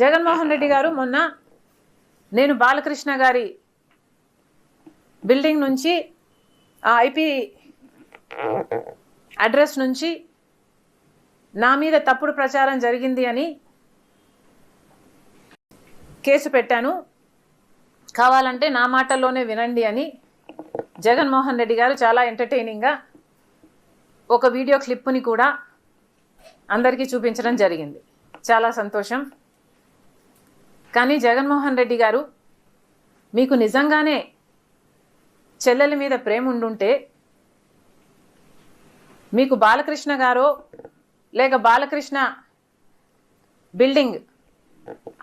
జగన్మోహన్ రెడ్డి గారు మొన్న నేను బాలకృష్ణ గారి బిల్డింగ్ నుంచి ఆ ఐపీ అడ్రస్ నుంచి నా మీద తప్పుడు ప్రచారం జరిగింది అని కేసు పెట్టాను, కావాలంటే నా మాటల్లోనే వినండి అని జగన్మోహన్ రెడ్డి గారు చాలా ఎంటర్టైనింగ్గా ఒక వీడియో క్లిప్ని కూడా అందరికీ చూపించడం జరిగింది. చాలా సంతోషం. కానీ జగన్మోహన్ రెడ్డి గారు, మీకు నిజంగానే చెల్లెల మీద ప్రేమ ఉండుంటే మీకు బాలకృష్ణ గారో లేక బాలకృష్ణ బిల్డింగ్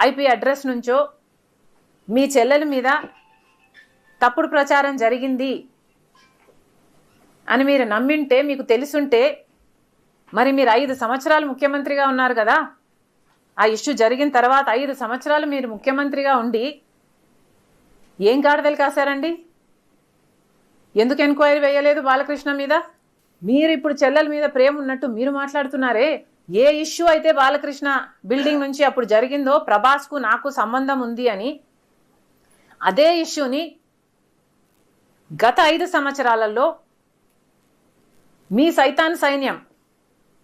ఐపీ అడ్రస్ నుంచో మీ చెల్లెల మీద తప్పుడు ప్రచారం జరిగింది అని మీరు నమ్మింటే, మీకు తెలుసుంటే, మరి మీరు 5 సంవత్సరాలు ముఖ్యమంత్రిగా ఉన్నారు కదా. ఆ ఇష్యూ జరిగిన తర్వాత 5 సంవత్సరాలు మీరు ముఖ్యమంత్రిగా ఉండి ఏం గాడిదలు కాశారండి? ఎందుకు ఎంక్వైరీ వేయలేదు బాలకృష్ణ మీద? మీరు ఇప్పుడు చెల్లెల మీద ప్రేమ ఉన్నట్టు మీరు మాట్లాడుతున్నారే. ఏ ఇష్యూ అయితే బాలకృష్ణ బిల్డింగ్ నుంచి అప్పుడు జరిగిందో ప్రభాస్కు నాకు సంబంధం ఉంది అని, అదే ఇష్యూని గత 5 సంవత్సరాలలో మీ సైతాన్ సైన్యం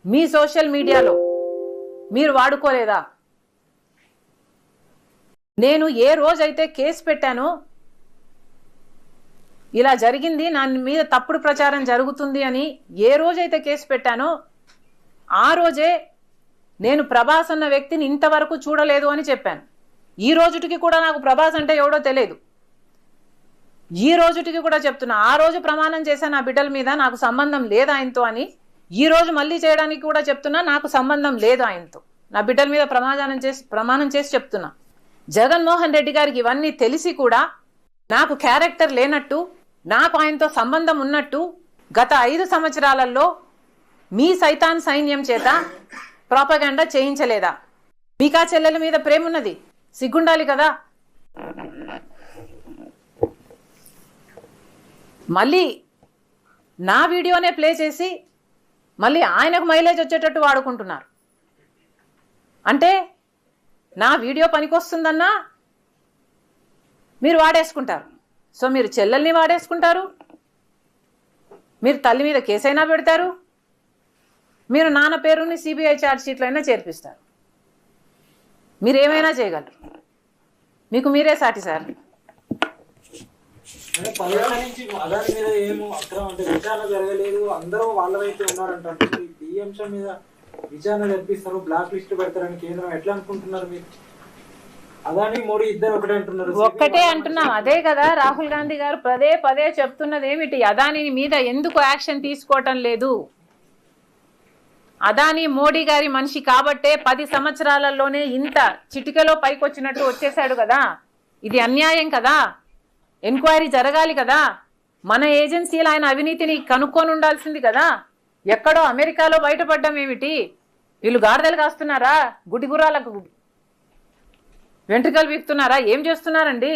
మీ సోషల్ మీడియాలో మీరు వాడుకోలేదా? నేను ఏ రోజైతే కేసు పెట్టానో, ఇలా జరిగింది, నా మీద తప్పుడు ప్రచారం జరుగుతుంది అని ఏ రోజైతే కేసు పెట్టానో ఆ రోజే నేను ప్రభాస్ అన్న వ్యక్తిని ఇంతవరకు చూడలేదు అని చెప్పాను. ఈ రోజుటికి కూడా నాకు ప్రభాస్ అంటే ఎవడో తెలియదు. ఈ రోజుటికి కూడా చెప్తున్నా, ఆ రోజు ప్రమాణం చేశాను నా బిడ్డల మీద నాకు సంబంధం లేదు ఆయనతో అని. ఈ రోజు మళ్ళీ చేయడానికి కూడా చెప్తున్నా, నాకు సంబంధం లేదు ఆయనతో. నా బిడ్డల మీద ప్రమాణం చేసి చెప్తున్నా. జగన్మోహన్ రెడ్డి గారికి ఇవన్నీ తెలిసి కూడా నాకు క్యారెక్టర్ లేనట్టు, నాకు ఆయనతో సంబంధం ఉన్నట్టు గత 5 సంవత్సరాలలో మీ సైతాన్ సైన్యం చేత ప్రాపగాండా చేయించలేదా? మీకా చెల్లెల మీద ప్రేమ ఉన్నది, సిగ్గుండాలి కదా. మళ్ళీ నా వీడియోనే ప్లే చేసి మళ్ళీ ఆయనకు మైలేజ్ వచ్చేటట్టు వాడుకుంటున్నారు. అంటే నా వీడియో పనికొస్తుందన్నా మీరు వాడేసుకుంటారు. సో మీరు చెల్లెల్ని వాడేసుకుంటారు, మీరు తల్లి మీద కేసైనా పెడతారు, మీరు నాన్న పేరుని సిబిఐ ఛార్జ్ షీట్లో అయినా చేర్పిస్తారు. మీరు ఏమైనా చేయగలరు, మీకు మీరే సాటి సార్. పదేళ్ల నుంచి అదాని మీద ఏమో అక్రమం అంటే విచారణ జరగలేదు, అందరూ వాళ్ళ వైపు ఉన్నారంటారు. ఈ అంశం మీద విచారణ జరిపిస్తారు, బ్లాక్ లిస్ట్ పెడతారని కేంద్రం ఎట్లా అనుకుంటున్నారు మీరు? అదాని మోడీ ఇద్దరు ఒకటే అంటున్నారు. ఒక్కటే అంటున్నాం. అదే కదా రాహుల్ గాంధీ గారు పదే పదే చెప్తున్నది ఏమిటి? అదాని మీద ఎందుకు యాక్షన్ తీసుకోవటం లేదు? అదాని మోడీ గారి మనిషి కాబట్టే 10 సంవత్సరాలలోనే ఇంత చిటికలో పైకొచ్చినట్టు వచ్చేసాడు కదా. ఇది అన్యాయం కదా, ఎంక్వైరీ జరగాలి కదా. మన ఏజెన్సీలు ఆయన అవినీతిని కనుక్కొని ఉండాల్సింది కదా. ఎక్కడో అమెరికాలో బయటపడ్డం ఏమిటి? వీళ్ళు గాడిదలు కాస్తున్నారా? గుడిగురాలకు వెంట్రుకలు వీక్తున్నారా? ఏం చేస్తున్నారండి?